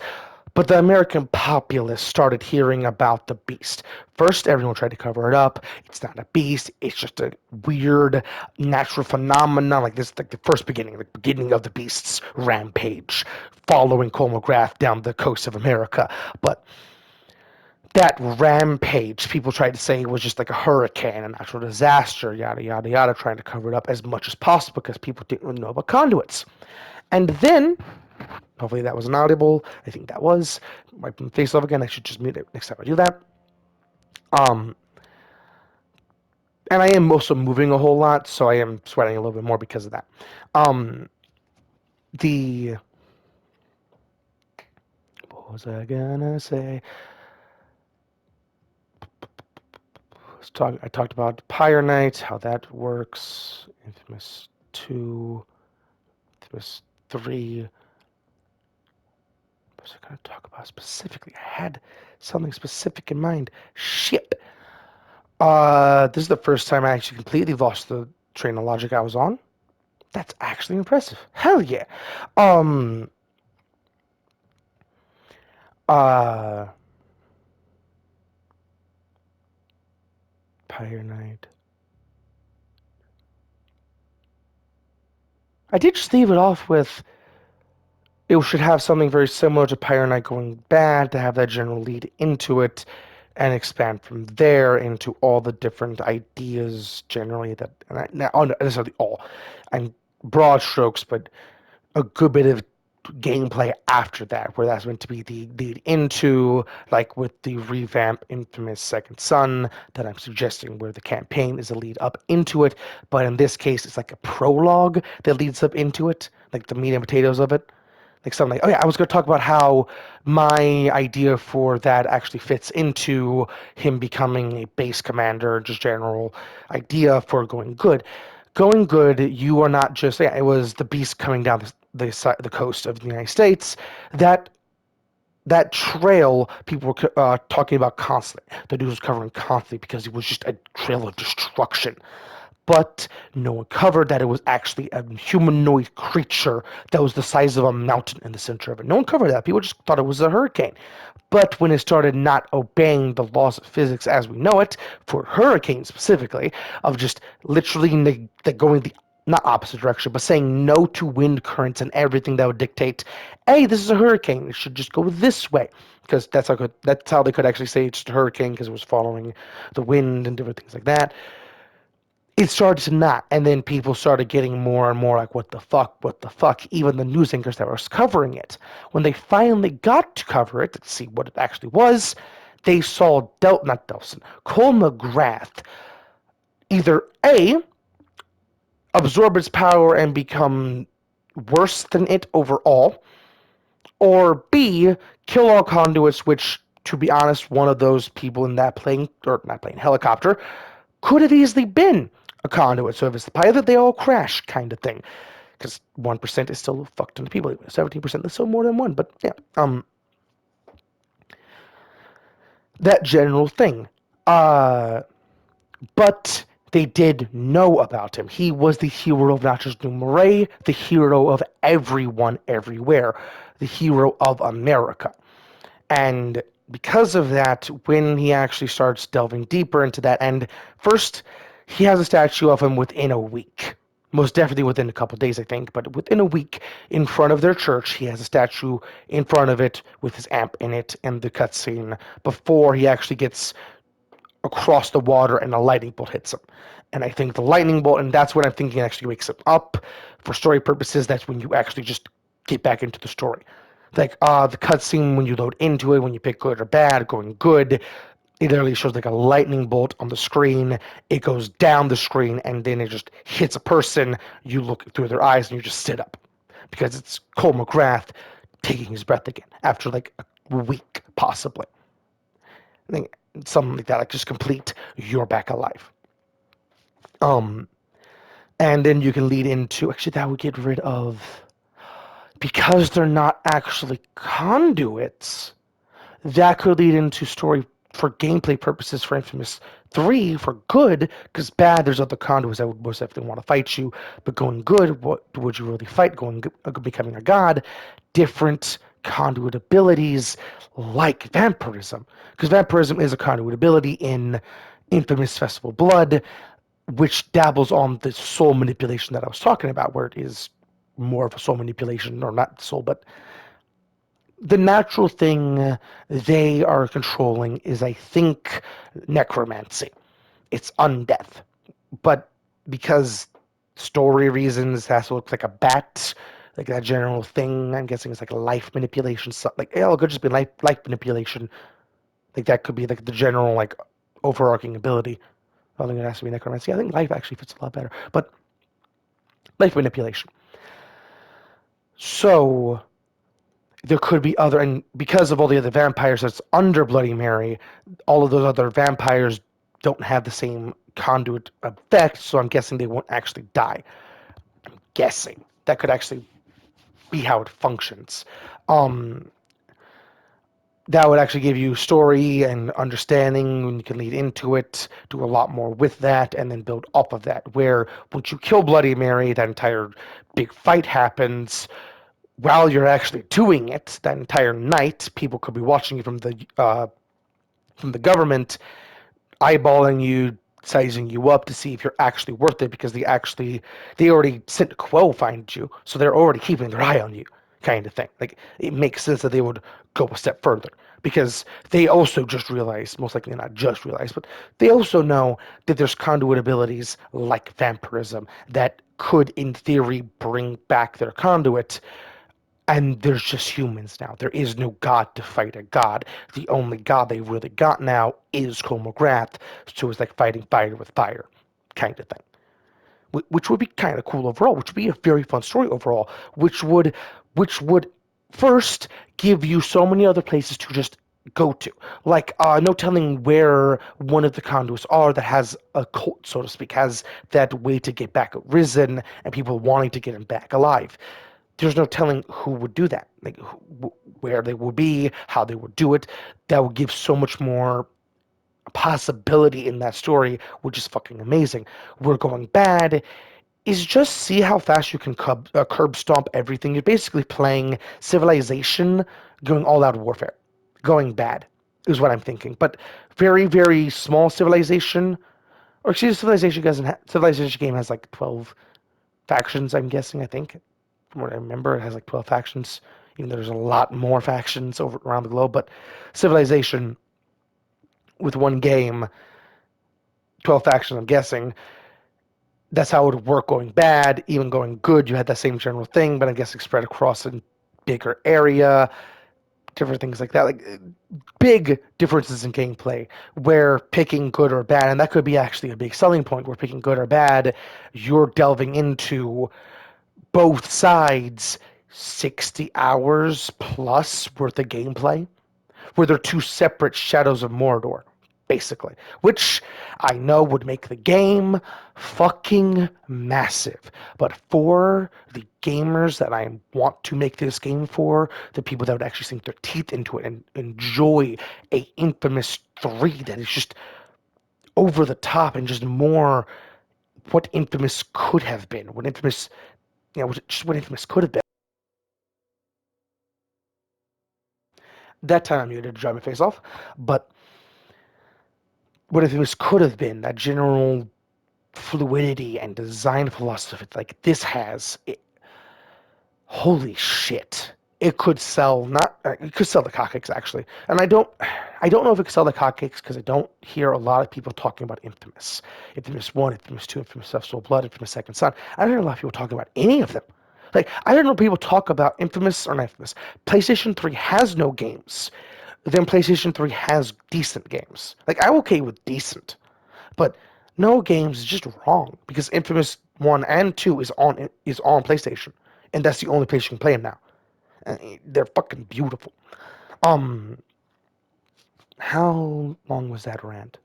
but the American populace started hearing about the beast. First, everyone tried to cover it up. It's not a beast. It's just a weird natural phenomenon, like this, like the beginning of the beast's rampage, following Cole McGrath down the coast of America. But that rampage, people tried to say it was just like a hurricane, a natural disaster, yada, yada, yada, trying to cover it up as much as possible because people didn't really know about conduits. And then, hopefully that was an audible. I think that was. Wiping the face off again. I should just mute it next time I do that. Um, and I am also moving a whole lot, so I am sweating a little bit more because of that. Um, the what was I gonna say? I talked about Pyre Night, how that works. Infamous 2, Infamous 3. What was I going to talk about specifically? I had something specific in mind. Shit. This is the first time I actually completely lost the train of logic I was on. That's actually impressive. Hell yeah. Um, uh, Pyre Night. I did just leave it off with it should have something very similar to Pyre Night going bad to have that general lead into it and expand from there into all the different ideas generally that, not necessarily all, and broad strokes, but a good bit of gameplay after that, where that's meant to be the lead into, like with the revamp Infamous Second Son that I'm suggesting, where the campaign is a lead up into it. But in this case, it's like a prologue that leads up into it, like the meat and potatoes of it. Like something like, oh yeah, I was going to talk about how my idea for that actually fits into him becoming a base commander, just general idea for going good. Going good, you are not just, yeah, it was the beast coming down the coast of the United States. That that trail people were talking about constantly. The news was covering constantly because it was just a trail of destruction. But no one covered that it was actually a humanoid creature that was the size of a mountain in the center of it. No one covered that. People just thought it was a hurricane. But when it started not obeying the laws of physics as we know it, for hurricanes specifically, of just literally going the not opposite direction, but saying no to wind currents and everything that would dictate, hey, this is a hurricane. It should just go this way, because that's how they could actually say it's a hurricane because it was following the wind and different things like that. It started to not, and then people started getting more and more like, what the fuck? Even the news anchors that were covering it, when they finally got to cover it to see what it actually was, they saw not Delson, Cole McGrath either A, absorb its power and become worse than it overall, or B, kill all conduits, which, to be honest, one of those people in that plane, or not plane, helicopter, could have easily been a conduit. So if it's the pilot, they all crash, kind of thing. Because 1% is still a fuck ton of people. 17% is still more than one. But yeah, that general thing. Uh, but they did know about him. He was the hero of not just New Marais, the hero of everyone, everywhere, the hero of America. And because of that, when he actually starts delving deeper into that, and first, he has a statue of him within a week. Most definitely within a couple of days, I think, but within a week, in front of their church, he has a statue in front of it with his amp in it and the cutscene before he actually gets across the water and a lightning bolt hits him. And I think the lightning bolt, and that's what I'm thinking actually wakes him up. For story purposes, that's when you actually just get back into the story. Like the cutscene when you load into it, when you pick good or bad, going good, it literally shows like a lightning bolt on the screen. It goes down the screen and then it just hits a person. You look through their eyes and you just sit up because it's Cole McGrath taking his breath again after like a week, possibly. I think something like that, like just complete, you're back alive. Um, and then you can lead into actually that would get rid of because they're not actually conduits. That could lead into story for gameplay purposes for Infamous 3 for good, because bad, there's other conduits that would most definitely want to fight you, but going good, what would you really fight? Becoming a god, different conduit abilities like vampirism, because vampirism is a conduit ability in Infamous Festival Blood, which dabbles on the soul manipulation that I was talking about, where it is more of a soul manipulation, or not soul, but the natural thing they are controlling is, I think, necromancy. It's undeath. But because story reasons, it has to look like a bat, like that general thing, I'm guessing it's like a life manipulation. Like, yeah, it could just be life manipulation. Like, that could be like the general, like, overarching ability. I don't think it has to be necromancy. I think life actually fits a lot better. But life manipulation. So there could be other, and because of all the other vampires that's under Bloody Mary, all of those other vampires don't have the same conduit effect, so I'm guessing they won't actually die. Guessing. That could actually be how it functions. Um, that would actually give you story and understanding, and you can lead into it, do a lot more with that, and then build up of that. Where once you kill Bloody Mary, that entire big fight happens. While you're actually doing it, that entire night, people could be watching you from the government, eyeballing you, sizing you up to see if you're actually worth it, because they already sent a quo find you, so they're already keeping their eye on you, kind of thing. Like, it makes sense that they would go a step further, because they also just realized, most likely not just realized, but they also know that there's conduit abilities like vampirism that could, in theory, bring back their conduit and there's just humans now. There is no god to fight a god. The only god they really got now is Cole McGrath, so it's like fighting fire with fire, kind of thing. Which would be kind of cool overall, which would be a very fun story overall, which would first give you so many other places to just go to. Like, no telling where one of the conduits are that has a cult, so to speak, has that way to get back Risen and people wanting to get him back alive. There's no telling who would do that, like where they would be, how they would do it. That would give so much more possibility in that story, which is fucking amazing. We're going bad is just see how fast you can curb stomp everything. You're basically playing Civilization, going all out warfare, going bad is what I'm thinking. But very very small Civilization, or excuse me, Civilization doesn't Civilization game has like 12 factions. I'm guessing. I think from what I remember, it has like 12 factions. Even though there's a lot more factions over around the globe, but Civilization with one game, 12 factions. I'm guessing that's how it would work going bad, even going good. You had that same general thing, but I guess it's spread across a bigger area, different things like that. Like big differences in gameplay where picking good or bad, and that could be actually a big selling point where picking good or bad, you're delving into both sides 60 hours plus worth of gameplay where they're two separate Shadows of Mordor, basically. Which I know would make the game fucking massive. But for the gamers that I want to make this game for, the people that would actually sink their teeth into it and enjoy a Infamous 3 that is just over the top and just more what Infamous could have been, what Infamous, just what Infamous could have been. That time I muted to dry my face off, but what Infamous could have been, that general fluidity and design philosophy like this has, holy shit. It could sell not it could sell the hotcakes actually. And I don't know if it could sell the hotcakes because I don't hear a lot of people talking about Infamous. Infamous 1, Infamous 2, Infamous Festival of Blood, Infamous Second Son. I don't hear a lot of people talking about any of them. Like I don't know people talk about Infamous or not Infamous. PlayStation 3 has no games. Then PlayStation 3 has decent games. Like I'm okay with decent. But no games is just wrong because Infamous 1 and 2 is on PlayStation, and that's the only place you can play them now. And they're fucking beautiful. Um, how long was that rant?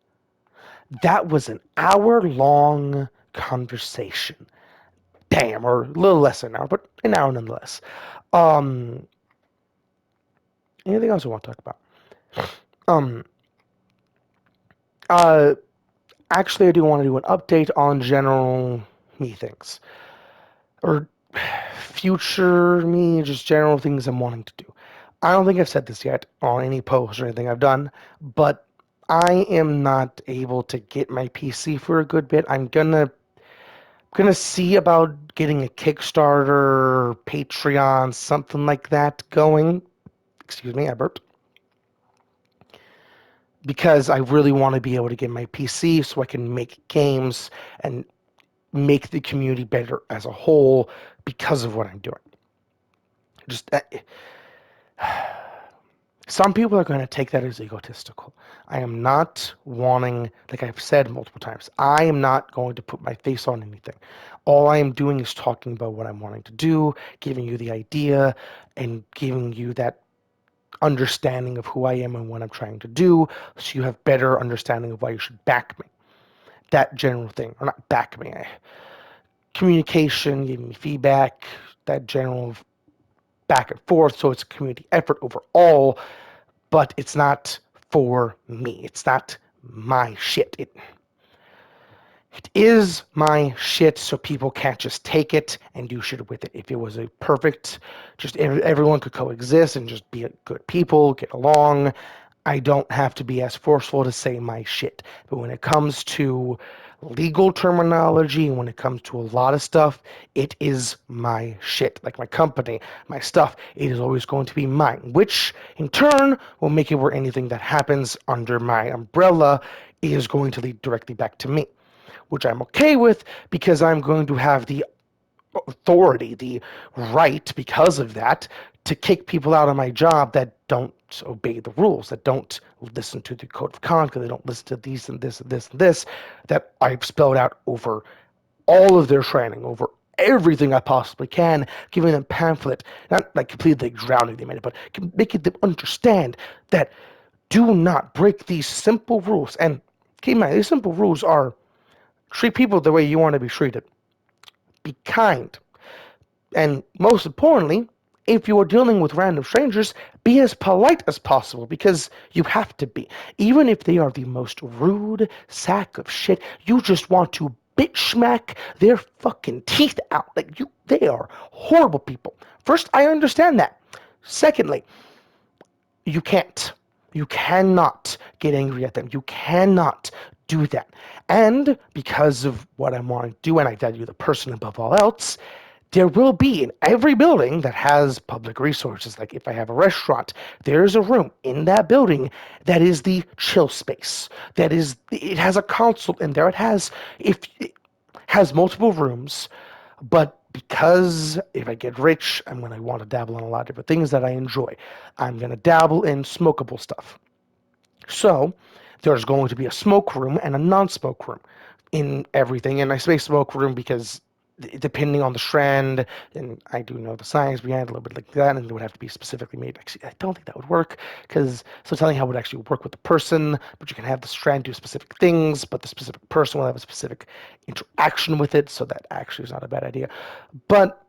That was an hour-long conversation. Damn, or a little less than an hour, but an hour nonetheless. Um, anything else I want to talk about? Um, uh, actually, I do want to do an update on general me things. Or future me, just general things I'm wanting to do. I don't think I've said this yet on any post or anything I've done, but I am not able to get my PC for a good bit. I'm gonna see about getting a Kickstarter, Patreon, something like that going. Excuse me, I burped. Because I really want to be able to get my PC so I can make games and make the community better as a whole because of what I'm doing. Just some people are going to take that as egotistical. I am not wanting, like I've said multiple times, I am not going to put my face on anything. All I am doing is talking about what I'm wanting to do, giving you the idea, and giving you that understanding of who I am and what I'm trying to do, so you have better understanding of why you should back me. That general thing, or not back me. Communication, giving me feedback, that general back and forth, so it's a community effort overall, but it's not for me. It's not my shit. It is my shit, so people can't just take it and do shit with it. If it was a perfect, just everyone could coexist and just be good people, get along, I don't have to be as forceful to say my shit. But when it comes to legal terminology and when it comes to a lot of stuff, it is my shit. Like my company, my stuff, it is always going to be mine, which in turn will make it where anything that happens under my umbrella is going to lead directly back to me, which I'm okay with because I'm going to have the authority, the right, because of that, to kick people out of my job that don't obey the rules, that don't listen to the code of conduct, they don't listen to these and this and this and this, that I've spelled out over all of their training, over everything I possibly can, giving them pamphlet, not like completely drowning them in it, but making them understand that do not break these simple rules. And keep in mind, these simple rules are treat people the way you want to be treated. Be kind. And most importantly, if you are dealing with random strangers, be as polite as possible because you have to be. Even if they are the most rude sack of shit, you just want to bitch smack their fucking teeth out. Like they are horrible people. First, I understand that. Secondly, you can't. You cannot get angry at them. You cannot do that. And because of what I want to do, and I value the person above all else, there will be in every building that has public resources. Like if I have a restaurant, there's a room in that building that is the chill space. It has a console in there. It has multiple rooms, but because if I get rich, I'm going to want to dabble in a lot of different things that I enjoy. I'm going to dabble in smokable stuff. So there's going to be a smoke room and a non-smoke room in everything. And I say smoke room because depending on the strand, and I do know the science behind it a little bit like that, and it would have to be specifically made. Actually, I don't think that would work because so telling how it would actually work with the person, but you can have the strand do specific things, but the specific person will have a specific interaction with it, so that actually is not a bad idea. But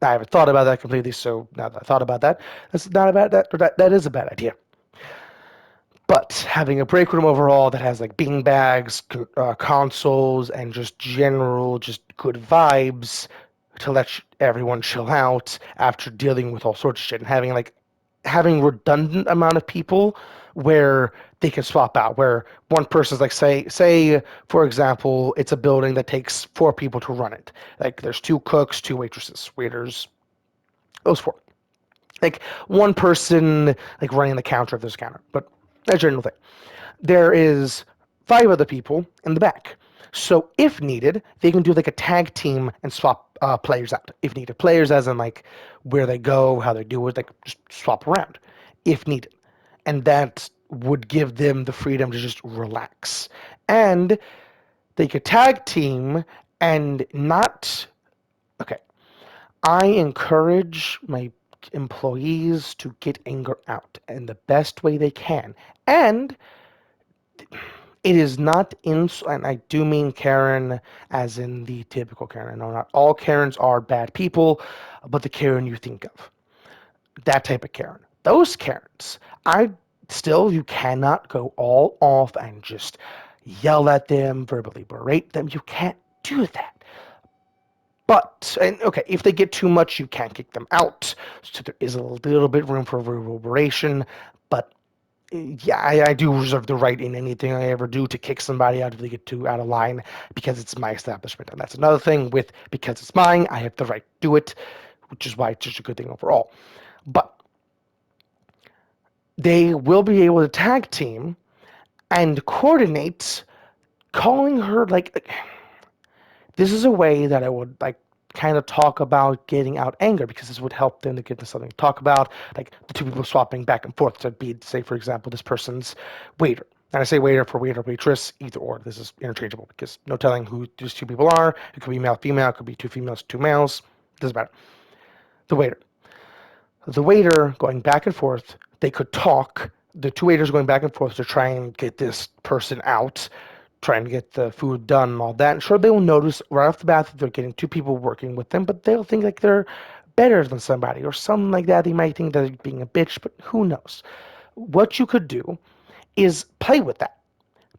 I haven't thought about that completely, so now that I thought about that, that's not a bad that is a bad idea. But having a break room overall that has like bean bags, consoles, and just general, just good vibes to let everyone chill out after dealing with all sorts of shit, and having redundant amount of people where they can swap out, where one person's like say for example it's a building that takes 4 people to run it, like there's 2 cooks, 2 waitresses, waiters, those 4, like one person like running the counter if there's a counter, but a general thing. There is 5 other people in the back. So if needed, they can do like a tag team and swap players out. If needed, players as in like where they go, how they do it, they can just swap around if needed. And that would give them the freedom to just relax. And they could tag team and not. Okay, I encourage my employees to get anger out in the best way they can. And it is not and I do mean Karen as in the typical Karen. No, not all Karens are bad people, but the Karen you think of. That type of Karen. Those Karens, you cannot go all off and just yell at them, verbally berate them. You can't do that. But, and okay, if they get too much, you can't kick them out. So there is a little bit room for reverberation, but yeah, I do reserve the right in anything I ever do to kick somebody out if they get too out of line because it's my establishment. And that's another thing with because it's mine, I have the right to do it, which is why it's such a good thing overall. But they will be able to tag team and coordinate calling her like this is a way that I would like kind of talk about getting out anger because this would help them to get to something to talk about, like the 2 people swapping back and forth. So be say for example this person's waiter. And I say waiter for waiter waitress, either or. This is interchangeable because no telling who these 2 people are. It could be male female, it could be 2 females, 2 males. Doesn't matter. The waiter. The waiter going back and forth, they could talk. The 2 waiters going back and forth to try and get this person out, trying to get the food done and all that. And sure, they will notice right off the bat that they're getting 2 people working with them, but they'll think like they're better than somebody or something like that. They might think that they're being a bitch, but who knows? What you could do is play with that.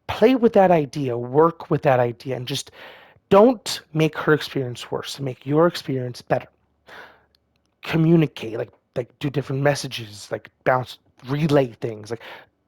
Play with that idea, work with that idea, and just don't make her experience worse. Make your experience better. Communicate, like do different messages, like bounce, relay things. Like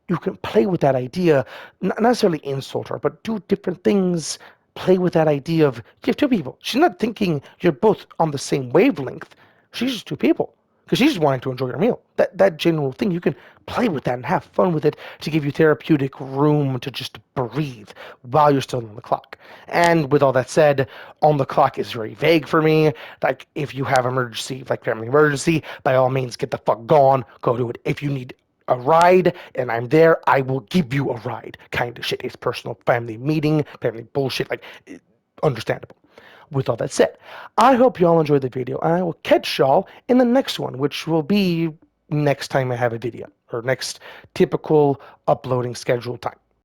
you can play with that idea, not necessarily insult her, but do different things. Play with that idea of you have 2 people. She's not thinking you're both on the same wavelength. She's just 2 people. because she's just wanting to enjoy her meal. That general thing, you can play with that and have fun with it to give you therapeutic room to just breathe while you're still on the clock. And with all that said, on the clock is very vague for me. Like, if you have emergency, like family emergency, by all means, get the fuck gone, go do it. If you need a ride and I'm there, I will give you a ride, kind of shit. It's personal family meeting, family bullshit, like, understandable. With all that said, I hope y'all enjoyed the video, and I will catch y'all in the next one, which will be next time I have a video, or next typical uploading schedule time.